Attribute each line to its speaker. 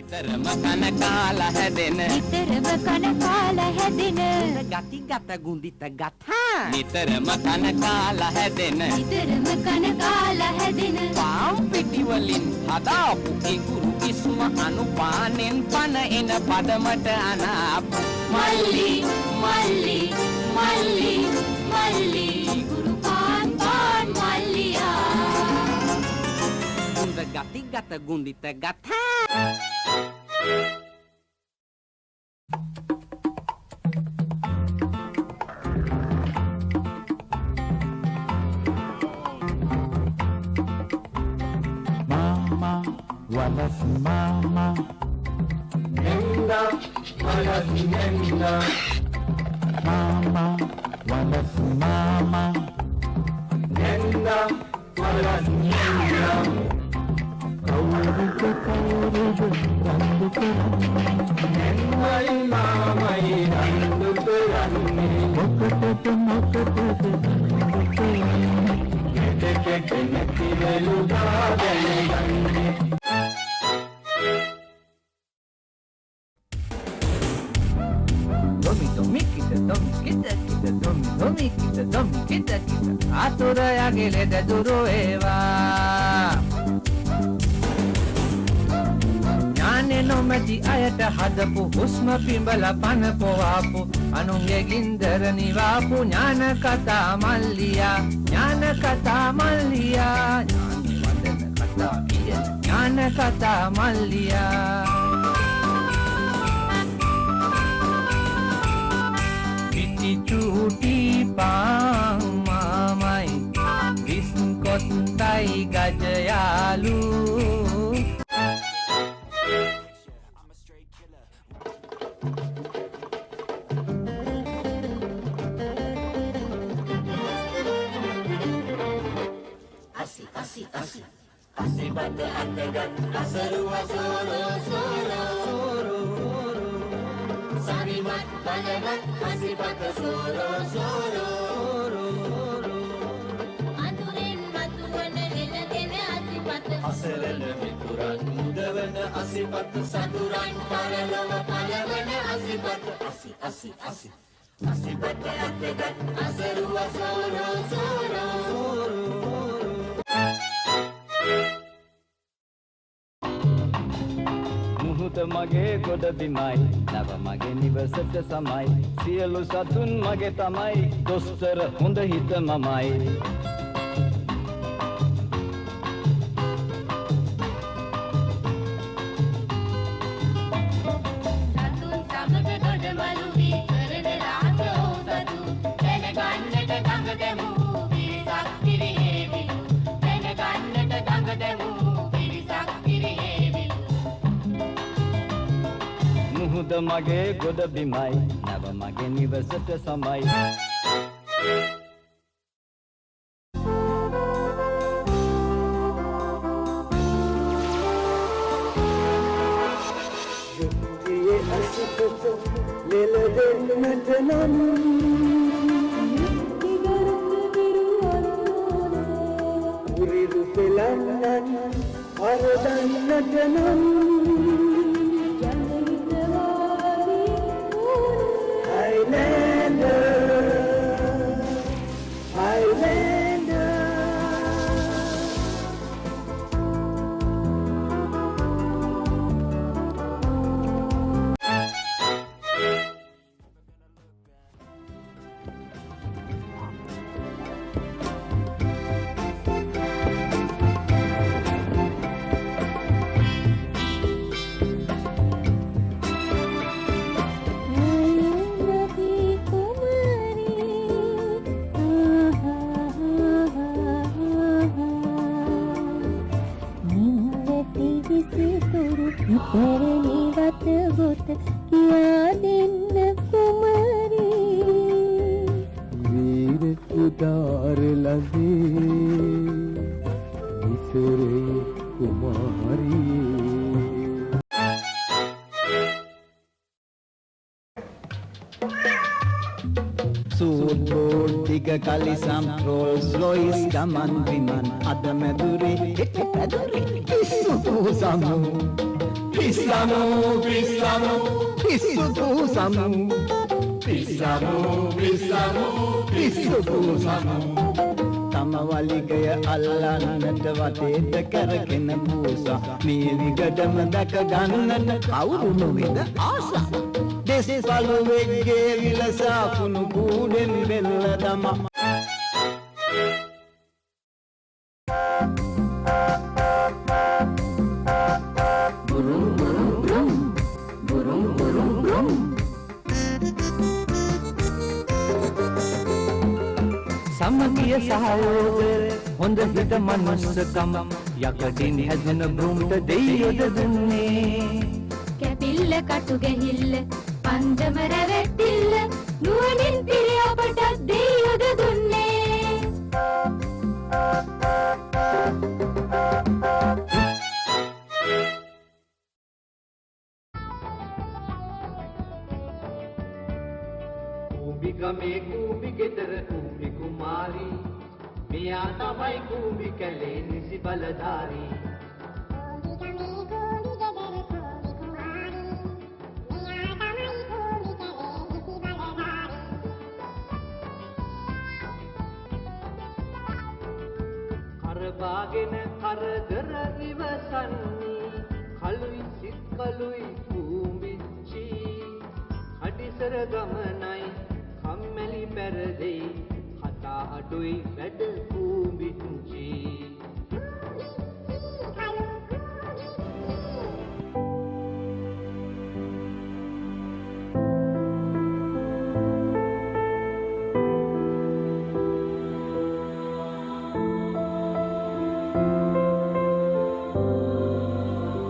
Speaker 1: නිතරම කන කාලා හැදෙන
Speaker 2: නිතරම කන කාලා හැදෙන
Speaker 1: ගති ගත ගුඳිත ගතා නිතරම කන කාලා හැදෙන
Speaker 2: නිතරම කන කාලා හැදෙන
Speaker 1: පාම් පිටි වලින් හදාපු ඉඟුරු කිස්ම අනුපානෙන් පන එන පදමට අනාපු
Speaker 2: මල්ලි මල්ලි මල්ලි මල්ලි ඉඟුරු පාන් පාන් මල්ලියා
Speaker 1: ගුඳ ගති ගත ගුඳිත ගතා
Speaker 3: Mama, walas mama. Nenda, walas nenda. Mama, walas mama. Nenda, walas nenda. Kauruke kauruke randuke nendai mamai randuke ranne mokate mokate randuke kete kete neti veluga ganne domi domi kita domi kita aturaya gele de duro eva නොමැති අයට හදපු හුස්ම පිඹල පන පොවාපු අනුන්ගේ ගින්දර නිවාපු ඥාන කතා මල්ලියා ඥාන කතා මල්ලියා ඥාන වදන කතා කිය ඥාන කතා මල්ලියා පිටි චූටි පාන් මාමයි බිස්කොත්තයි ගජයාලු
Speaker 4: Asibata ategan asaruwa soro soro soro Sarimat balagat asibata soro soro
Speaker 2: අඳුරෙන් මතුවන එළදෙන අසිපත
Speaker 4: අසරණ මිතුරන් මුදවන අසිපත සතුරන් පරලොව පලවන අසිපත අසි අසිපත අතගත් අසරුව සෝරෝ සෝරෝ
Speaker 5: මුහුත මගේ ගොඩ බිමයි නව මගේ නිවසට සමයි සියලු සතුන් මගේ තමයි දොස්තර හොඳ හිත මමයි මුහුද මගේ ගොඩ බිමයි නව මගේ නිවසට සමයි
Speaker 3: යුක්තියේ අසිපත ලෙල දෙන්නට නම් උරිරු පෙළන්නන් අරදන්නට නම්
Speaker 5: කලිසම් රෝල්ස් රොයිස් ගමන් විමන් අද මැදුරේ හෙට පැදුරේ පිස්සු පෝසම්
Speaker 6: පිස්සමු පිස්සමු පිස්සු පූසමු පිස්සමු පිස්සමු පිස්සු පූසමු තම වලිගය අල්ලන්නට වටේට කරගෙන පූසා මේ විගඩම දැක ගන්නට කවුරු නොවේද ආසා දෙස් පළුවෙක්ගේ විලසා කුණු කූඩෙන් බෙල්ල දමා
Speaker 1: සමගිය සහයෝගය හොඳ හිත මනුස්සකම යකඩින් හැදෙන බ්‍රොම්ට දෙයියොද දුන්නේ
Speaker 2: කැපිල්ල කටු ගැහිල්ල පන්දම රැවැටිල්ල නුවණින් පිරි අපට දෙයියොද දුන්නේ
Speaker 5: ගමේ කූඹි ගෙදර කූඹි කුමාරී මෙයා තමයි කූඹි කැලේ නිසි බලධාරී කරබාගෙන කරදර ඉවසන්නේ කලුයි සිත් කලුයි කූඹිච්චි හදිසර ගමනයි කම්මැලි පෙරදෙයි කතා අඩුයි වැඩ කූඹිච්චි